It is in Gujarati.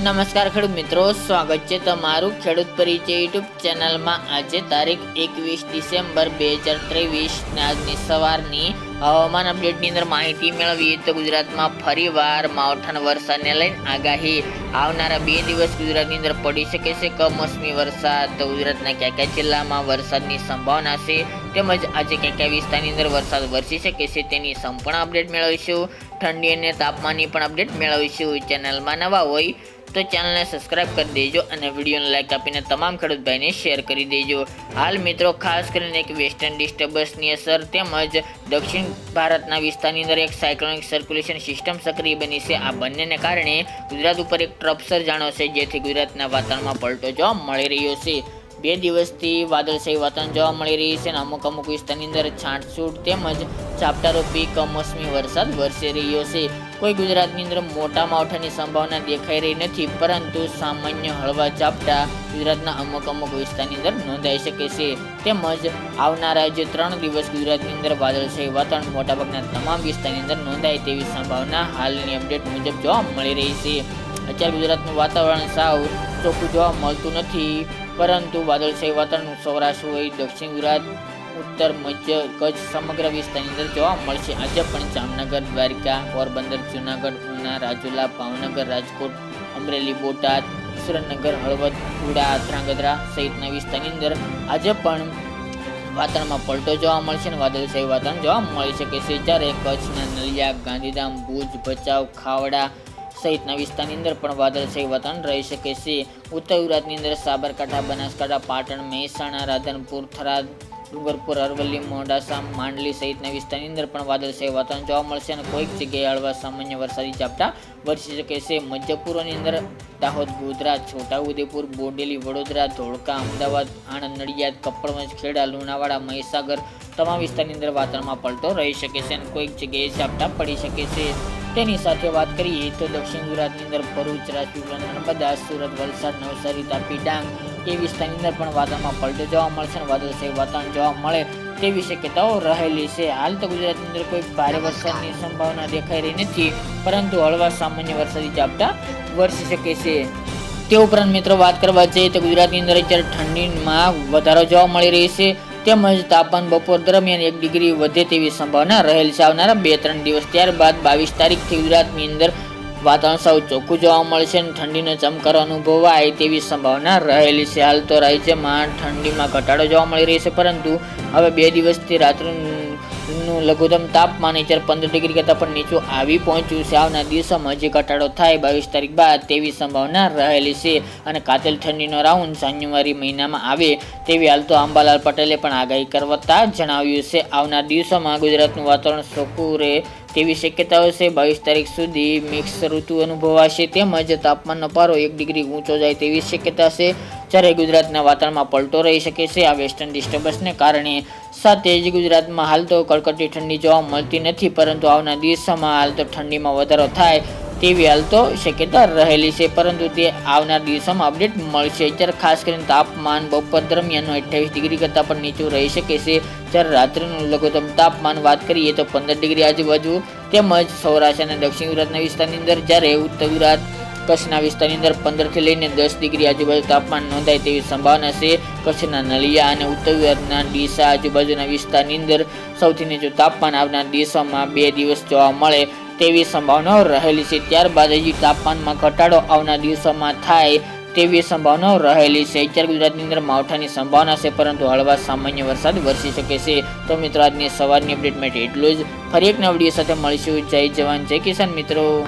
નમસ્કાર ખેડૂત મિત્રો, સ્વાગત છે તમારું ખેડૂત પરિચય યુટ્યુબ ચેનલમાં। આજે તારીખ 21 ડિસેમ્બર 2023 આજની સવારની હવામાન અપડેટની અંદર માહિતી મેળવીએ તો ગુજરાતમાં ફરીવાર માવઠાના વરસાદને લઈને આગાહી। આવનારા 2 દિવસ ગુજરાતની અંદર પડી શકે છે કમોસમી વરસાદ। તો ગુજરાતના કયા જિલ્લામાં વરસાદની સંભાવના છે તેમજ આજે કયા વિસ્તારની અંદર વરસાદ વરસી શકે છે તેની સંપૂર્ણ અપડેટ મેળવીશું। ઠંડી અને તાપમાનની પણ અપડેટ મેળવીશું। ચેનલમાં નવા હોય તો ચેનલને સબસ્ક્રાઇબ કરી દેજો અને વિડીયોને લાઇક આપીને તમામ ખેડૂત ભાઈને શેર કરી દેજો। હાલ મિત્રો ખાસ કરીને એક વેસ્ટર્ન ડિસ્ટર્બન્સની અસર તેમજ દક્ષિણ ભારતના વિસ્તારની અંદર એક સાયક્લોનિક સર્ક્યુલેશન સિસ્ટમ સક્રિય બની છે। આ બંનેને કારણે ગુજરાત ઉપર એક ટ્રફ સર્જાણો છે, જેથી ગુજરાતના વાતાવરણમાં પલટો જોવા મળી રહ્યો છે। 2 દિવસથી વાદળછાયું વાતાવરણ જોવા મળી રહ્યું છે અને અમુક વિસ્તારની અંદર છાંટછૂટ તેમજ ઝાપટારૂપી કમોસમી વરસાદ વરસી રહ્યો છે। કોઈ ગુજરાતની અંદર મોટા માવઠાની સંભાવના દેખાઈ રહી નથી, પરંતુ સામાન્ય હળવા ઝાપટા ગુજરાતના અમુક વિસ્તારની અંદર નોંધાઈ શકે છે। તેમજ આવનારા જે 3 દિવસ ગુજરાતની અંદર વાદળછાયું વાતાવરણ મોટાભાગના તમામ વિસ્તારની અંદર નોંધાય તેવી સંભાવના હાલની અપડેટ મુજબ જોવા મળી રહી છે। અત્યારે ગુજરાતનું વાતાવરણ સાવ ચોખ્ખું જોવા મળતું નથી, પરંતુ વાદળછાયું વાતાવરણ સૌરાષ્ટ્ર હોય, દક્ષિણ ગુજરાત, ઉત્તર મધ્ય કચ્છ સમગ્ર વિસ્તારની અંદર જોવા મળશે। આજે પણ જામનગર, દ્વારકા, પોરબંદર, જૂનાગઢ, ઉના, રાજુલા, ભાવનગર, રાજકોટ, અમરેલી, બોટાદ, સુરેન્દ્રનગર, હળવદ, ઉડા, ધ્રાંગધ્રા સહિતના વિસ્તારની અંદર આજે પણ વાતાવરણમાં પલટો જોવા મળશે અને વાદળછાયું વાતાવરણ જોવા મળી શકે છે। જ્યારે કચ્છના નલિયા, ગાંધીધામ, ભુજ, ભચાઉ, ખાવડા સહિતના વિસ્તારની અંદર પણ વાદળછાયું વાતાવરણ રહી શકે છે। ઉત્તર ગુજરાતની અંદર સાબરકાંઠા, બનાસકાંઠા, પાટણ, મહેસાણા, રાધનપુર, થરાદ, ડુંગરપુર, અરવલ્લી, મોડાસા, માંડલી સહિતના વિસ્તારની અંદર પણ વાદળછાયું વાતાવરણ જોવા મળશે અને કોઈક જગ્યાએ હળવા સામાન્ય વરસાદી ઝાપટા વરસી શકે છે। મધ્ય પૂર્વની અંદર દાહોદ, ગોધરા, છોટાઉદેપુર, બોડેલી, વડોદરા, ધોળકા, અમદાવાદ, આણંદ, નડિયાદ, કપડવંજ, ખેડા, લુણાવાડા, મહીસાગર તમામ વિસ્તારની અંદર વાતાવરણમાં પલટો રહી શકે છે અને કોઈક જગ્યાએ ઝાપટા પડી શકે છે। તેની સાથે વાત કરીએ તો દક્ષિણ ગુજરાતની અંદર ભરૂચ, રાજપીપળા, નર્મદા, સુરત, વલસાડ, નવસારી, તાપી, ડાંગ એ વિસ્તારની અંદર પણ વાતાવરણમાં પલટો જોવા મળશે અને વાદળછાયું વાતાવરણ જોવા મળે તેવી શક્યતાઓ રહેલી છે। હાલ તો ગુજરાતની અંદર કોઈ ભારે વરસાદની સંભાવના દેખાઈ રહી નથી, પરંતુ હળવા સામાન્ય વરસાદી ઝાપટા વરસી શકે છે। તે ઉપરાંત મિત્રો વાત કરવા જઈએ તો ગુજરાતની અંદર અત્યારે ઠંડીમાં વધારો જોવા મળી રહી છે, તેમજ તાપમાન બપોર દરમિયાન 1 ડિગ્રી વધે તેવી સંભાવના રહેલ છે। આવનારા 2-3 દિવસ ત્યારબાદ 22 તારીખથી ગુજરાતની અંદર વાતાવરણ સાવ ચોખ્ખું જોવા મળશે અને ઠંડીનો ચમકારો અનુભવાય તેવી સંભાવના રહેલી છે। હાલ તો રાજ્યમાં ઠંડીમાં ઘટાડો જોવા મળી રહ્યો છે, પરંતુ હવે 2 દિવસથી રાત્રિનું લઘુત્તમ તાપમાન 15 ડિગ્રી કરતાં પણ નીચું આવી પહોંચ્યું છે। આવનાર દિવસોમાં હજી ઘટાડો થાય 22 તારીખ બાદ તેવી સંભાવના રહેલી છે અને કાતિલ ઠંડીનો રાઉન્ડ જાન્યુઆરી મહિનામાં આવે તેવી હાલ તો અંબાલાલ પટેલે પણ આગાહી કરતા જણાવ્યું છે। આવનાર દિવસોમાં ગુજરાતનું વાતાવરણ ચોખ્ખું રહે તેવી શક્યતાઓ છે। 22 તારીખ સુધી મિક્સ ઋતુ અનુભવાશે તેમજ તાપમાનનો પારો 1 ડિગ્રી ઊંચો જાય તેવી શક્યતા છે। જ્યારે ગુજરાતના વાતાવરણમાં પલટો રહી શકે છે આ વેસ્ટર્ન ડિસ્ટર્બન્સને કારણે। સાથે જ ગુજરાતમાં હાલ તો કડકડતી ઠંડી જોવા મળતી નથી, પરંતુ આવનાર દિવસોમાં હાલ તો ઠંડીમાં વધારો થાય તેવી હાલ તો શક્યતા રહેલી છે, પરંતુ તે આવનાર દિવસોમાં અપડેટ મળશે। અત્યારે ખાસ કરીને તાપમાન બપોર દરમિયાન 28 ડિગ્રી કરતાં પણ નીચું રહી શકે છે। જ્યારે રાત્રિનું લઘુત્તમ તાપમાન વાત કરીએ તો 15 ડિગ્રી આજુબાજુ તેમજ સૌરાષ્ટ્ર અને દક્ષિણ ગુજરાતના વિસ્તારની અંદર, જ્યારે ઉત્તર ગુજરાત કચ્છના વિસ્તારની અંદર 15 થી લઈને 10 ડિગ્રી આજુબાજુ તાપમાન નોંધાય તેવી સંભાવના છે। કચ્છના નલિયા અને ઉત્તર ગુજરાતના ડીસા આજુબાજુના વિસ્તારની અંદર સૌથી નીચું તાપમાન આવનાર દિવસોમાં 2 દિવસ જોવા મળે તેવી સંભાવનાઓ રહેલી છે। ત્યારબાદ હજી તાપમાનમાં ઘટાડો આવનાર દિવસોમાં થાય તેવી સંભાવનાઓ રહેલી છે। અત્યારે ગુજરાતની અંદર માવઠાની સંભાવના છે, પરંતુ હળવા સામાન્ય વરસાદ વરસી શકે છે। તો મિત્રો આજની સવારની અપડેટ માટે એટલું જ। ફરી એક નવા વિડીયો સાથે મળીશું। જય જવાન જય કિસાન મિત્રો।